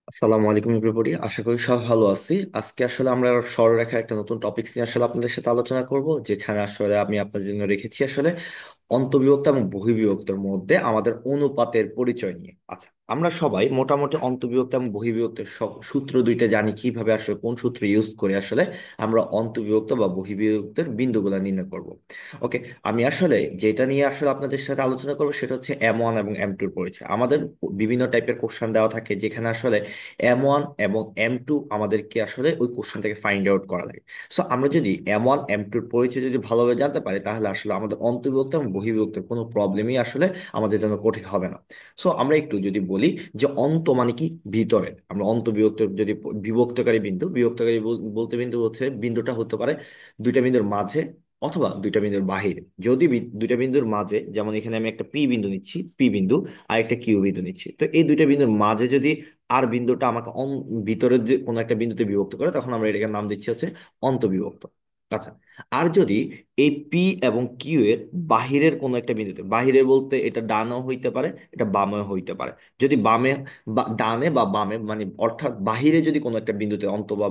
আসসালামু আলাইকুম এভরিবডি, আশা করি সব ভালো আছি। আজকে আসলে আমরা সরলরেখার একটা নতুন টপিকস নিয়ে আসলে আপনাদের সাথে আলোচনা করব, যেখানে আসলে আমি আপনাদের জন্য রেখেছি আসলে অন্তঃবিভক্ত এবং বহিঃবিভক্তের মধ্যে আমাদের অনুপাতের পরিচয় নিয়ে। আচ্ছা, আমরা সবাই মোটামুটি অন্তঃবিভক্ত এবং বহিঃবিভক্তের সব সূত্র দুইটা জানি, কিভাবে আসলে কোন সূত্র ইউজ করে আসলে আমরা অন্তঃবিভক্ত বা বহিঃবিভক্তের বিন্দুগুলো নির্ণয় করব। ওকে, আমি আসলে যেটা নিয়ে আসলে আপনাদের সাথে আলোচনা করবো সেটা হচ্ছে M1 এবং M2 এর পরিচয়। আমাদের বিভিন্ন টাইপের কোশ্চেন দেওয়া থাকে, যেখানে আসলে M1 এবং M2 আমাদেরকে আসলে ওই কোশ্চেন থেকে ফাইন্ড আউট করা লাগে। সো আমরা যদি M1 M2 এর পরিচয় যদি ভালোভাবে জানতে পারি, তাহলে আসলে আমাদের অন্তর্বিভক্ত এবং বহির্বিভক্তের কোনো প্রবলেমই আসলে আমাদের জন্য কঠিন হবে না। সো আমরা একটু যদি বলি যে অন্ত মানে কি, ভিতরে। আমরা অন্তর্বিভক্ত যদি বিভক্তকারী বিন্দু, বিভক্তকারী বলতে বিন্দু হচ্ছে বিন্দুটা হতে পারে দুইটা বিন্দুর মাঝে অথবা দুইটা বিন্দুর বাহিরে। যদি দুইটা বিন্দুর মাঝে, যেমন এখানে আমি একটা পি বিন্দু নিচ্ছি, পি বিন্দু, আর একটা কিউ বিন্দু নিচ্ছি, তো এই দুইটা বিন্দুর মাঝে যদি আর বিন্দুটা আমাকে ভিতরের যে কোনো একটা বিন্দুতে বিভক্ত করে, তখন আমরা এটাকে নাম দিচ্ছি হচ্ছে অন্তঃবিভক্ত। আচ্ছা, আর যদি এই পি এবং কিউ এর বাহিরের কোনো একটা বিন্দুতে, বাহিরে বলতে এটা ডানও হইতে পারে, এটা বামেও হইতে পারে, যদি বামে বা ডানে বা বামে মানে অর্থাৎ বাহিরে যদি কোনো একটা বিন্দুতে অন্ত বা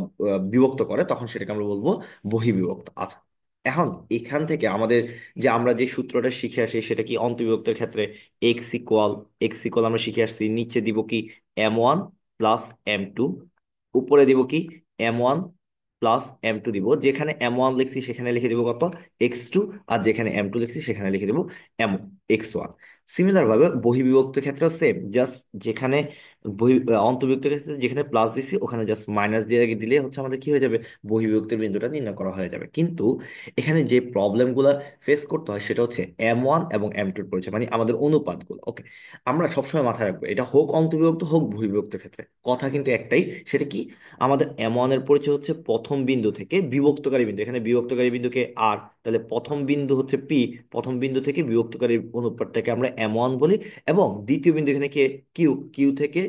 বিভক্ত করে, তখন সেটাকে আমরা বলবো বহিঃবিভক্ত। আচ্ছা, এখন এখান থেকে আমাদের যে আমরা যে সূত্রটা শিখে আসি সেটা কি, অন্তর্বিভক্তের ক্ষেত্রে এক্স ইকুয়াল আমরা শিখে আসছি, নিচে দিব কি M1 প্লাস M2, উপরে দিব কি M1 প্লাস M2 দিব। যেখানে M1 লিখছি সেখানে লিখে দিব কত, X2, আর যেখানে M2 লিখছি সেখানে লিখে দিব M X1। সিমিলার ভাবে বহিঃবিভক্ত ক্ষেত্রে সেম, জাস্ট যেখানে অন্তর্বিভক্ত ক্ষেত্রে যেখানে প্লাস দিছি ওখানে জাস্ট মাইনাস দিয়ে দিলে হচ্ছে আমাদের কি হয়ে যাবে, বহিঃবিভক্তের বিন্দুটা নির্ণয় করা হয়ে যাবে। কিন্তু এখানে যে প্রবলেমগুলো ফেস করতে হয় সেটা হচ্ছে M1 এবং M2 এর পরিচয়, মানে আমাদের অনুপাতগুলো। ওকে, আমরা সবসময় মাথায় রাখবো, এটা হোক অন্তর্বিভক্ত হোক বহির্বিভক্তের ক্ষেত্রে কথা কিন্তু একটাই। সেটা কি, আমাদের M1 এর পরিচয় হচ্ছে প্রথম বিন্দু থেকে বিভক্তকারী বিন্দু, এখানে বিভক্তকারী বিন্দুকে আর, তাহলে প্রথম বিন্দু হচ্ছে পি, প্রথম বিন্দু থেকে বিভক্তকারী অনুপাতটাকে আমরা M1 বলি। এবং দ্বিতীয় বিন্দু এখানে কে, কিউ, কিউ থেকে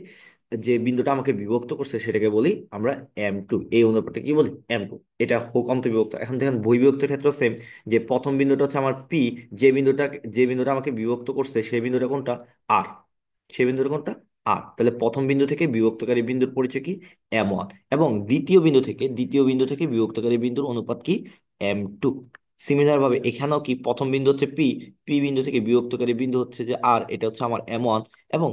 যে বিন্দুটা আমাকে বিভক্ত করছে সেটাকে বলি আমরা M2, এই অনুপাতটা কি বলি, M2। এটা হোক অন্তর্বিভক্ত। এখন দেখেন বহির্বিভক্তের ক্ষেত্রে সেম, যে প্রথম বিন্দুটা হচ্ছে আমার পি, যে বিন্দুটা আমাকে বিভক্ত করছে সেই বিন্দুটা কোনটা, আর, সেই বিন্দুটা কোনটা, আর। তাহলে প্রথম বিন্দু থেকে বিভক্তকারী বিন্দুর পরিচয় কি, M1। এবং দ্বিতীয় বিন্দু থেকে বিভক্তকারী বিন্দুর অনুপাত কি, M2। সিমিলার ভাবে এখানেও কি, প্রথম বিন্দু হচ্ছে পি, পি বিন্দু থেকে বিভক্তকারী বিন্দু হচ্ছে যে আর, এটা হচ্ছে আমার M1। এবং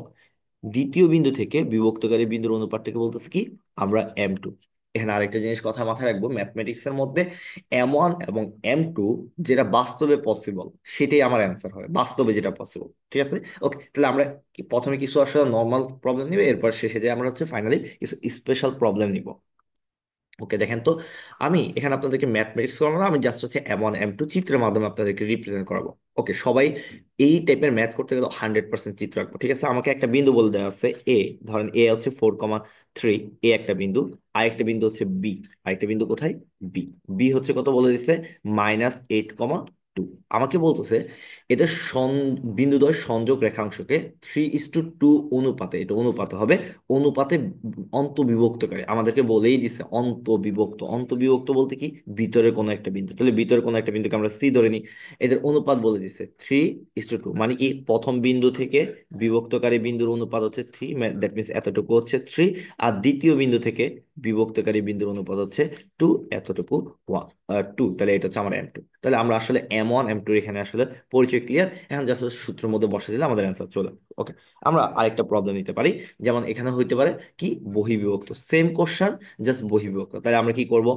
দ্বিতীয় বিন্দু থেকে বিভক্তকারী বিন্দুর অনুপাতটাকে বলতেছে কি, আমরা M2। এখানে আরেকটা জিনিস কথা মাথায় রাখবো, ম্যাথমেটিক্স এর মধ্যে M1 এবং M2 যেটা বাস্তবে পসিবল সেটাই আমার অ্যান্সার হবে, বাস্তবে যেটা পসিবল। ঠিক আছে, ওকে। তাহলে আমরা প্রথমে কিছু আসলে নর্মাল প্রবলেম নিবে, এরপর শেষে যে আমরা হচ্ছে ফাইনালি কিছু স্পেশাল প্রবলেম নিব। ওকে, দেখেন তো, আমি এখানে আপনাদেরকে ম্যাথমেটিক্স করাবো না, আমি জাস্ট হচ্ছে M1 M2 চিত্রের মাধ্যমে আপনাদেরকে রিপ্রেজেন্ট করাবো। ওকে, সবাই এই টাইপের ম্যাথ করতে গেলে 100% চিত্র আঁকবো। ঠিক আছে, আমাকে একটা বিন্দু বলে দেওয়া আছে এ, ধরেন এ হচ্ছে 4,3, এ একটা বিন্দু, আরেকটা বিন্দু হচ্ছে বি, আরেকটা বিন্দু কোথায়, বি। বি হচ্ছে কত বলে দিচ্ছে, -8,2। আমাকে বলতেছে এদের বিন্দুদ্বয় সংযোগ রেখাংশকে 3:2 অনুপাতে, এটা অনুপাতে হবে, অনুপাতে অন্তবিভক্তকারী। আমাদেরকে বলেই দিছে অন্তবিভক্ত, অন্তবিভক্ত বলতে কি, ভিতরে কোনো একটা বিন্দু। তাহলে ভিতরে কোনো একটা বিন্দুকে আমরা সি ধরে নিই, এদের অনুপাত বলে দিছে 3:2, মানে কি প্রথম বিন্দু থেকে বিভক্তকারী বিন্দুর অনুপাত হচ্ছে 3, দ্যাট মিনস এতটুকু হচ্ছে 3। আর দ্বিতীয় বিন্দু থেকে বিভক্তকারী বিন্দুর অনুপাত হচ্ছে 2, এতটুকু 2। তাহলে এটা হচ্ছে আমার M2। তাহলে আমরা আসলে M1 M2 এখানে আসলে পরিচয় ক্লিয়ার। এখন জাস্ট সূত্রের মধ্যে বসে দিলে আমাদের অ্যান্সার চলে। ওকে, আমরা আরেকটা প্রবলেম নিতে পারি, যেমন এখানে হইতে পারে কি, বহিঃবিভক্ত, সেম কোশ্চেন, জাস্ট বহিঃবিভক্ত। তাহলে আমরা কি করব,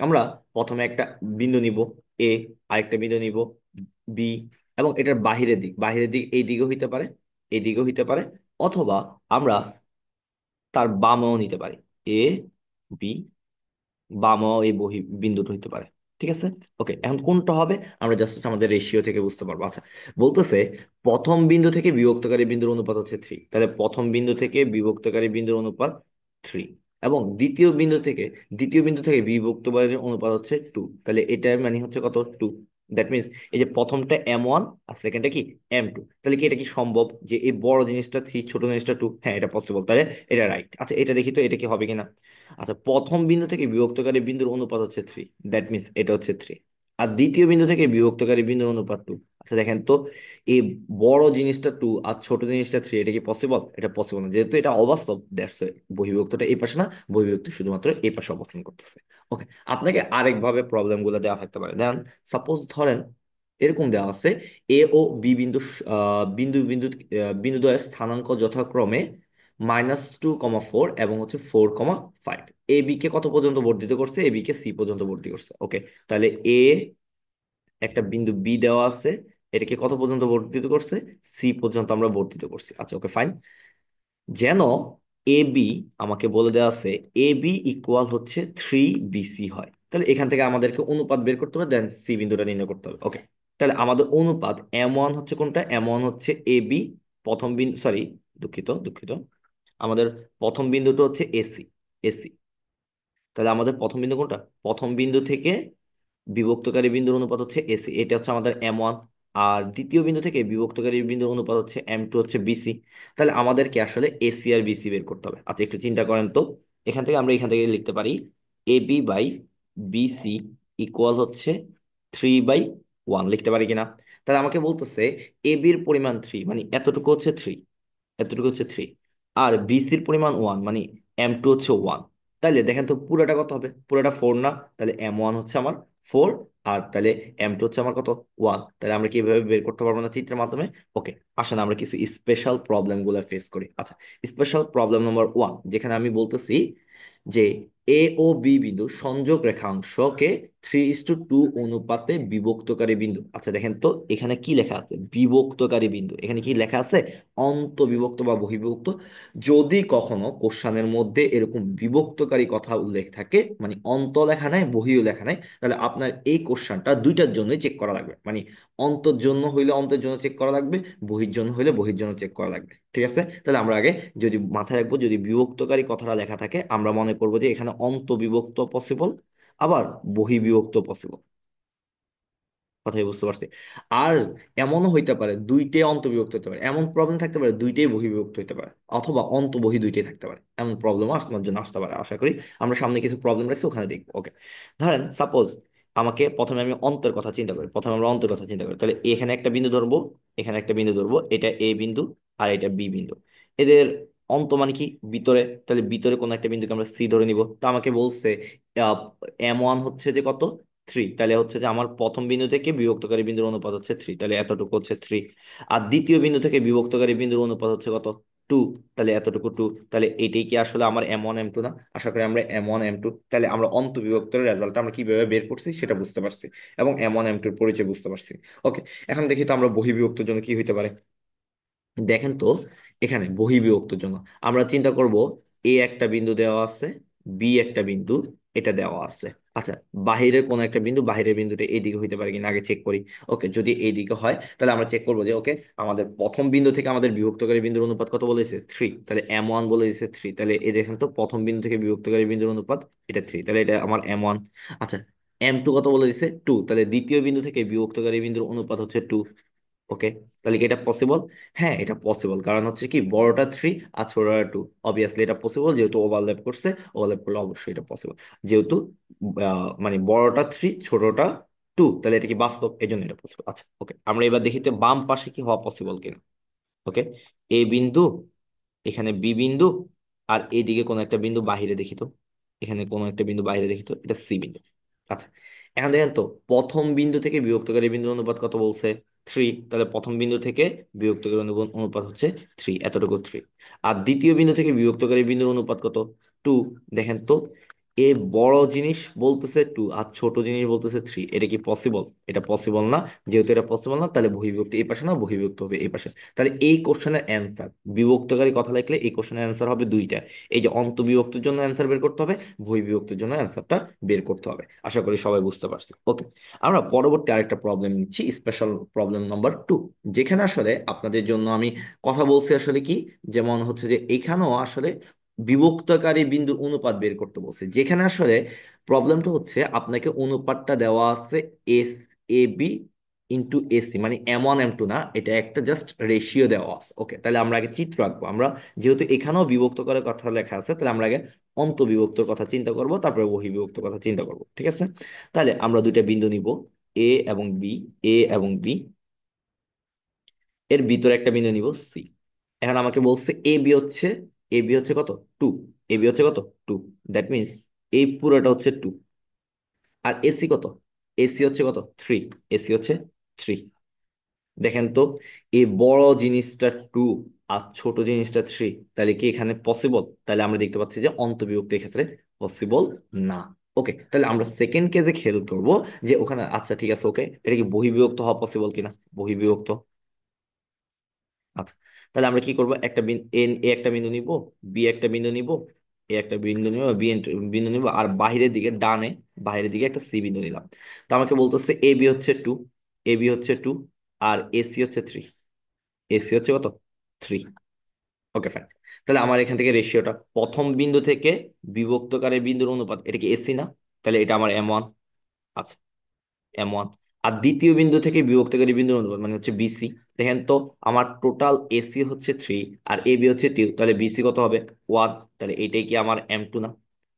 আমরা প্রথমে একটা বিন্দু নিব এ, আরেকটা বিন্দু নিব বি, এবং এটার বাহিরের দিক এই দিকে হইতে পারে, এই দিকেও হইতে পারে, অথবা আমরা তার বামেও নিতে পারি, এ বি, বামেও এই বিন্দুটা হইতে পারে। ঠিক আছে, ওকে। এখন কোনটা হবে আমরা জাস্ট আমাদের রেশিও থেকে বুঝতে পারবো। আচ্ছা, বলতেছে প্রথম বিন্দু থেকে বিভক্তকারী বিন্দুর অনুপাত হচ্ছে 3, তাহলে প্রথম বিন্দু থেকে বিভক্তকারী বিন্দুর অনুপাত 3। এবং দ্বিতীয় বিন্দু থেকে বিভক্তকারী অনুপাত হচ্ছে 2, তাহলে এটা মানে হচ্ছে কত, 2। দ্যাট মিনস এই যে প্রথমটা M1 আর সেকেন্ডটা কি, M2। তাহলে কি এটা কি সম্ভব যে এই বড় জিনিসটা 3, ছোট জিনিসটা 2? হ্যাঁ, এটা পসিবল, তাহলে এটা রাইট। আচ্ছা, এটা দেখি তো এটা কি হবে কিনা। আচ্ছা, প্রথম বিন্দু থেকে বিভক্তকারী বিন্দুর অনুপাত হচ্ছে 3, দ্যাট মিনস এটা হচ্ছে 3। আর দ্বিতীয় বিন্দু থেকে বিভক্তকারী বিন্দুর অনুপাত 2। আচ্ছা দেখেন তো, এই বড় জিনিসটা টু আর ছোট জিনিসটা থ্রি, এটা কি পসিবল? এটা পসিবল না, যেহেতু এটা অবাস্তব, দ্যাটস বহিঃবিভক্তটা এই পাশে না, বহিঃবিভক্তি শুধুমাত্র এই পাশে অবস্থান করতেছে। ওকে, আপনাকে আরেকভাবে প্রবলেম গুলো দেওয়া থাকতে পারে। দেন সাপোজ ধরেন এরকম দেওয়া আছে, এ ও বি বিন্দু বিন্দু বিন্দু বিন্দুদ্বয়ের স্থানাঙ্ক যথাক্রমে -2,4 এবং হচ্ছে 4,5। এ বি কে কত পর্যন্ত বর্ধিত করছে? এ বি কে সি পর্যন্ত বর্ধিত করছে। ওকে, তাহলে এ একটা বিন্দু বি দেওয়া আছে, এটাকে কত পর্যন্ত বর্ধিত করছে? সি পর্যন্ত আমরা বর্ধিত করছি। আচ্ছা ওকে ফাইন। যেন এ বি, আমাকে বলে দেওয়া আছে এ বি ইকুয়াল হচ্ছে 3BC হয়, তাহলে এখান থেকে আমাদেরকে অনুপাত বের করতে হবে, দেন সি বিন্দুটা নির্ণয় করতে হবে। ওকে, তাহলে আমাদের অনুপাত M1 হচ্ছে কোনটা? M1 হচ্ছে এ বি, প্রথম বিন্দু, সরি, দুঃখিত দুঃখিত, আমাদের প্রথম বিন্দুটা হচ্ছে এসি। এসি, তাহলে আমাদের প্রথম বিন্দু কোনটা? প্রথম বিন্দু থেকে বিভক্তকারী বিন্দুর অনুপাত হচ্ছে এসি, এটা হচ্ছে আমাদের M1। আর দ্বিতীয় বিন্দু থেকে বিভক্তকারী বিন্দুর অনুপাত হচ্ছে M2, হচ্ছে বিসি। তাহলে আমাদেরকে আসলে এসি আর বিসি বের করতে হবে। আচ্ছা একটু চিন্তা করেন তো, এখান থেকে লিখতে পারি এবি বাই বিসি ইকুয়াল হচ্ছে 3/1, লিখতে পারি কিনা? তাহলে আমাকে বলতেছে এবির পরিমাণ 3, মানে এতটুকু হচ্ছে 3, এতটুকু হচ্ছে 3, আর বিসির পরিমাণ 1, মানে M2 হচ্ছে 1। তাইলে দেখেন তো পুরোটা কত হবে? পুরোটা 4 না? তাহলে M1 হচ্ছে আমার 4, আর তাহলে M2 হচ্ছে আমার কত? 1। তাহলে আমরা কিভাবে বের করতে পারবো না চিত্রের মাধ্যমে? ওকে, আসেন আমরা কিছু স্পেশাল প্রবলেম গুলো ফেস করি। আচ্ছা, স্পেশাল প্রবলেম নম্বর 1, যেখানে আমি বলতেছি যে এ ও বি বিন্দু সংযোগ রেখাংশকে 3:2 অনুপাতে বিভক্তকারী বিন্দু। আচ্ছা দেখেন তো, এখানে কি লেখা আছে? বিভক্তকারী বিন্দু। এখানে কি লেখা আছে? অন্তবিভক্ত বা বহির্বিভক্ত। যদি কখনো কোশ্চানের মধ্যে এরকম বিভক্তকারী কথা উল্লেখ থাকে, মানে অন্ত লেখা নাই, বহিও লেখা নাই, তাহলে আপনার এই কোশ্চানটা দুইটার জন্যই চেক করা লাগবে। মানে অন্তর জন্য হইলে অন্তের জন্য চেক করা লাগবে, বহির জন্য হইলে বহির জন্য চেক করা লাগবে। ঠিক আছে, তাহলে আমরা আগে যদি মাথায় রাখবো, যদি বিভক্তকারী কথাটা লেখা থাকে আমরা মনে করবো যে এখানে অন্তবিভক্ত পসিবল, আবার বহির্বিভক্ত পসিবল। কথাই বুঝতে পারছি। আর এমনও হইতে পারে দুইটাই অন্তর্বিভক্ত হতে পারে, এমন প্রবলেম থাকতে পারে দুইটাই বহির্বিভক্ত হতে পারে, অথবা অন্ত বহি দুইটাই থাকতে পারে, এমন প্রবলেমও আপনার জন্য আসতে পারে। আশা করি আমরা সামনে কিছু প্রবলেম রাখছি, ওখানে দেখবো। ওকে, ধরেন সাপোজ আমাকে প্রথমে, আমি অন্তের কথা চিন্তা করি, প্রথমে আমরা অন্তের কথা চিন্তা করি, তাহলে এখানে একটা বিন্দু ধরবো, এখানে একটা বিন্দু ধরবো, এটা এ বিন্দু আর এটা বি বিন্দু। এদের অন্ত মানে কি? ভিতরে, তাহলে ভিতরে কোনো একটা বিন্দুকে আমরা সি ধরে নিব। তো আমাকে বলছে M1 হচ্ছে যে কত? 3, তাহলে হচ্ছে যে আমার প্রথম বিন্দু থেকে বিভক্তকারী বিন্দুর অনুপাত হচ্ছে 3, তাহলে এতটুকু হচ্ছে 3। আর দ্বিতীয় বিন্দু থেকে বিভক্তকারী বিন্দুর অনুপাত হচ্ছে কত? 2, তাহলে এতটুকু 2। তাহলে এটাই কি আসলে আমার M1 M2 না? আশা করি আমরা M1 M2, তাহলে আমরা অন্তবিভক্তের রেজাল্টটা আমরা কিভাবে বের করছি সেটা বুঝতে পারছি, এবং M1 M2 এর পরিচয় বুঝতে পারছি। ওকে, এখন দেখি তো আমরা বহির্বিভক্তের জন্য কি হইতে পারে। দেখেন তো, এখানে বহির্বিভক্তর জন্য আমরা চিন্তা করব, এ একটা বিন্দু দেওয়া আছে, বি একটা বিন্দু এটা দেওয়া আছে। আচ্ছা, বাহিরের কোন একটা বিন্দু, বাহিরের বিন্দুটা এইদিকে হইতে পারে কিনা আগে চেক করি। ওকে, যদি এইদিকে হয় তাহলে আমরা চেক করবো যে ওকে, আমাদের প্রথম বিন্দু থেকে আমাদের বিভক্তকারী বিন্দুর অনুপাত কত বলেছে? 3, তাহলে M1 বলে দিয়েছে 3, তাহলে এই দেখেন তো প্রথম বিন্দু থেকে বিভক্তকারী বিন্দুর অনুপাত এটা 3, তাহলে এটা আমার M1। আচ্ছা, M2 কত বলে দিয়েছে? 2, তাহলে দ্বিতীয় বিন্দু থেকে বিভক্তকারী বিন্দুর অনুপাত হচ্ছে 2। ওকে, তাহলে কি এটা পসিবল? হ্যাঁ, এটা পসিবল, কারণ হচ্ছে কি বড়টা 3 আর ছোটটা 2, অবভিয়াসলি এটা পসিবল, যেহেতু ওভারল্যাপ করছে, ওভারল্যাপ করলে অবশ্যই এটা পসিবল। যেহেতু মানে বড়টা 3 ছোটটা 2, তাহলে এটা কি বাস্তব, এই জন্য এটা পসিবল। আচ্ছা ওকে, আমরা এবার দেখি তো বাম পাশে কি হওয়া পসিবল কিনা। ওকে, এ বিন্দু, এখানে বি বিন্দু, আর এইদিকে কোনো একটা বিন্দু বাহিরে দেখি তো, এখানে কোনো একটা বিন্দু বাহিরে দেখি তো, এটা সি বিন্দু। আচ্ছা, এখন দেখেন তো প্রথম বিন্দু থেকে বিভক্তকারী বিন্দুর অনুপাত কত বলছে? 3, তাহলে প্রথম বিন্দু থেকে বিভক্তকারী অনুপাত হচ্ছে 3, এতটুকু 3। আর দ্বিতীয় বিন্দু থেকে বিভক্তকারী বিন্দুর অনুপাত কত? 2। দেখেন তো, এ বড় জিনিস বলতেছে 2 আর ছোট জিনিস বলতেছে 3, এটা কি পসিবল? এটা পসিবল না। যেহেতু এটা পসিবল না, তাহলে বহির্বিভক্তি এই পাশে না, বহির্বিভক্ত হবে এই পাশে। তাহলে এই কোশ্চেনের অ্যান্সার, বিভক্তকারী কথা লিখলে এই কোশ্চেনের অ্যান্সার হবে দুইটা। এই যে অন্তবিভক্তের জন্য অ্যান্সার বের করতে হবে, বহির্বিভক্তের জন্য অ্যান্সারটা বের করতে হবে। আশা করি সবাই বুঝতে পারছি। ওকে, আমরা পরবর্তী আরেকটা প্রবলেম নিচ্ছি, স্পেশাল প্রবলেম নাম্বার 2, যেখানে আসলে আপনাদের জন্য আমি কথা বলছি আসলে কি, যেমন হচ্ছে যে এখানেও আসলে বিভক্তকারী বিন্দুর অনুপাত বের করতে বলছে, যেখানে আসলে প্রবলেমটা হচ্ছে আপনাকে অনুপাতটা দেওয়া আছে S A B into AC, মানে M1 M2 না, এটা একটা জাস্ট রেশিও দেওয়া আছে। ওকে, তাহলে আমরা আগে চিত্র আঁকবো। আমরা যেহেতু এখানেও বিভক্ত করার কথা লেখা আছে, তাহলে আমরা আগে অন্তবিভক্তর কথা চিন্তা করব, তারপরে বহির্বিভক্তর কথা চিন্তা করব। ঠিক আছে, তাহলে আমরা দুইটা বিন্দু নিব, এ এবং বি, এ এবং বি। এর ভিতরে একটা বিন্দু নিব সি। এখন আমাকে বলছে এ বি হচ্ছে কত, টু। এ বি হচ্ছে কত, টু। দ্যাট মিনস এই পুরোটা হচ্ছে টু। আর এসি কত, এসি হচ্ছে কত, থ্রি। এসি হচ্ছে থ্রি। দেখেন তো, এই বড় জিনিসটা টু আর ছোট জিনিসটা থ্রি, তাহলে কি এখানে পসিবল? তাহলে আমরা দেখতে পাচ্ছি যে অন্তবিভক্তির ক্ষেত্রে পসিবল না। ওকে, তাহলে আমরা সেকেন্ড কেসে খেয়াল করব যে ওখানে, আচ্ছা ঠিক আছে, ওকে, এটা কি বহিঃবিভক্ত হওয়া পসিবল কিনা? বহিঃবিভক্ত। আচ্ছা, তাহলে আমরা কি করব, একটা এন এ একটা বিন্দু নিব, বি একটা বিন্দু নিব, এ একটা বিন্দু নিব, বি বিন্দু নিব, আর বাইরের দিকে ডানে, বাইরের দিকে একটা সি বিন্দু নিলাম। তো আমাকে বলতেছে এ বি হচ্ছে টু, এ বি হচ্ছে টু, আর এসি হচ্ছে থ্রি। এসি হচ্ছে কত, থ্রি। Okay fine. তাহলে আমার এখান থেকে রেশিওটা প্রথম বিন্দু থেকে বিভক্তকারী বিন্দুর অনুপাত, এটা কি এসি না? তাহলে এটা আমার এম ওয়ান। আচ্ছা, এম ওয়ান। আর দ্বিতীয় বিন্দু থেকে বিভক্তকারী বিন্দুর অনুপাত মানে হচ্ছে বিসি। দেখেন তো, আমার টোটাল এসি হচ্ছে থ্রি আর এ বি হচ্ছে টু, তাহলে বিসি কত হবে, ওয়ান। তাহলে এটাই কি আমার এম টু না?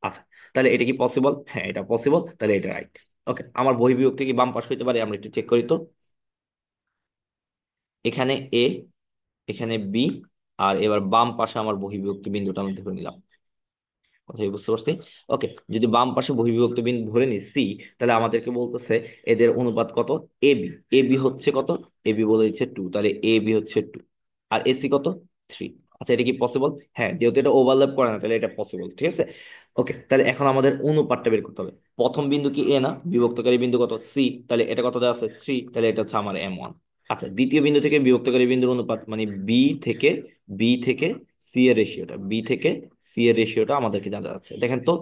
আচ্ছা, তাহলে এটা কি পসিবল? হ্যাঁ, এটা পসিবল, তাহলে এটা রাইট। ওকে, আমার বহিঃবিভক্তি কি বাম পাশ হইতে পারে? আমরা একটু চেক করি তো। এখানে এ, এখানে বি, আর এবার বাম পাশে আমার বহিঃবিভক্তি বিন্দুটা আমি ধরে নিলাম। কথাই বুঝতে পারছি? ওকে, যদি বাম পাশে বহিঃবিভক্ত বিন্দু ধরে নিই সি, তাহলে আমাদেরকে বলতেছে এদের অনুপাত কত, এ বি। এ বি হচ্ছে কত, এ বি বলে দিচ্ছে টু, তাহলে এ বি হচ্ছে টু। আর এসি কত, থ্রি। আচ্ছা, এটা কি পসিবল? হ্যাঁ, যেহেতু এটা ওভারল্যাপ করে না, তাহলে এটা পসিবল, ঠিক আছে। ওকে, তাহলে এখন আমাদের অনুপাতটা বের করতে হবে। প্রথম বিন্দু কি এ না, বিভক্তকারী বিন্দু কত, সি, তাহলে এটা কত দেওয়া আছে, থ্রি, তাহলে এটা হচ্ছে আমার এম ওয়ান। আচ্ছা, দ্বিতীয় বিন্দু থেকে বিভক্তকারী বিন্দুর অনুপাত মানে থেকে বি থেকে সি এর রেশিওটা, বি থেকে সি এর রেশিওটা আমাদেরকে জানা যাচ্ছে। দেখেন তো,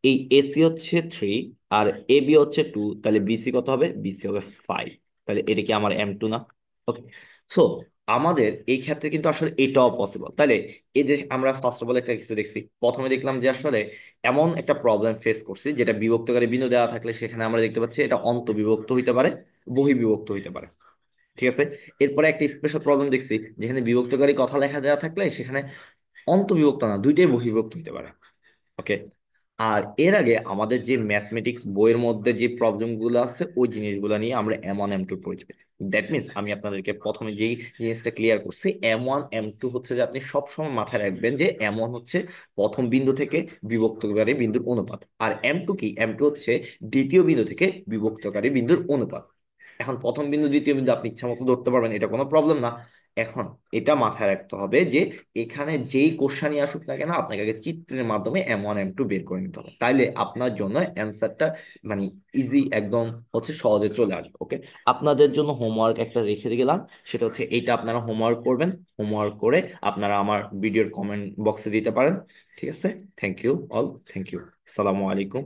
এই এসি হচ্ছে থ্রি আর এ বি হচ্ছে টু, তাহলে বিসি কত হবে, বিসি হবে ফাইভ। তাহলে এটা কি আমার এম টু না? ওকে, সো আমাদের এই ক্ষেত্রে কিন্তু আসলে এটাও পসিবল। তাহলে এই যে আমরা ফার্স্ট অফ অল একটা কিছু দেখছি, প্রথমে দেখলাম যে আসলে এমন একটা প্রবলেম ফেস করছি যেটা বিভক্তকারী বিন্দু দেওয়া থাকলে সেখানে আমরা দেখতে পাচ্ছি এটা অন্তবিভক্ত হইতে পারে, বহিঃবিভক্ত হইতে পারে। ঠিক আছে। এরপরে একটা স্পেশাল প্রবলেম দেখছি যেখানে বিভক্তকারী কথা লেখা দেওয়া থাকলে সেখানে অন্তবিভক্ত না, দুইটাই বহির্ভুক্ত হতে পারে। ওকে। আর এর আগে আমাদের যে ম্যাথমেটিক্স বইয়ের মধ্যে যে প্রবলেম গুলো আছে ওই জিনিসগুলো নিয়ে আমরা এম ওয়ান এম টু পড়েছি। দ্যাট মিনস আমি আপনাদেরকে প্রথমে যেই জিনিসটা ক্লিয়ার করছি, এম ওয়ান এম টু হচ্ছে যে আপনি সবসময় মাথায় রাখবেন যে এম ওয়ান হচ্ছে প্রথম বিন্দু থেকে বিভক্তকারী বিন্দুর অনুপাত, আর এম টু কি, এম টু হচ্ছে দ্বিতীয় বিন্দু থেকে বিভক্তকারী বিন্দুর অনুপাত। এখন প্রথম বিন্দু দ্বিতীয় বিন্দু আপনি ইচ্ছা মতো ধরতে পারবেন, এটা কোনো প্রবলেম না। এখন এটা মাথায় রাখতে হবে যে এখানে যেই কোশ্চেনই আসুক না কেন আপনাকে আগে চিত্রের মাধ্যমে এম ওয়ান এম টু বের করে নিতে হবে, তাইলে আপনার জন্য অ্যান্সারটা মানে ইজি একদম হচ্ছে সহজে চলে আসবে। ওকে, আপনাদের জন্য হোমওয়ার্ক একটা রেখে গেলাম, সেটা হচ্ছে এইটা আপনারা হোমওয়ার্ক করবেন। হোমওয়ার্ক করে আপনারা আমার ভিডিওর কমেন্ট বক্সে দিতে পারেন। ঠিক আছে, thank you all, thank you. আসসালামু আলাইকুম।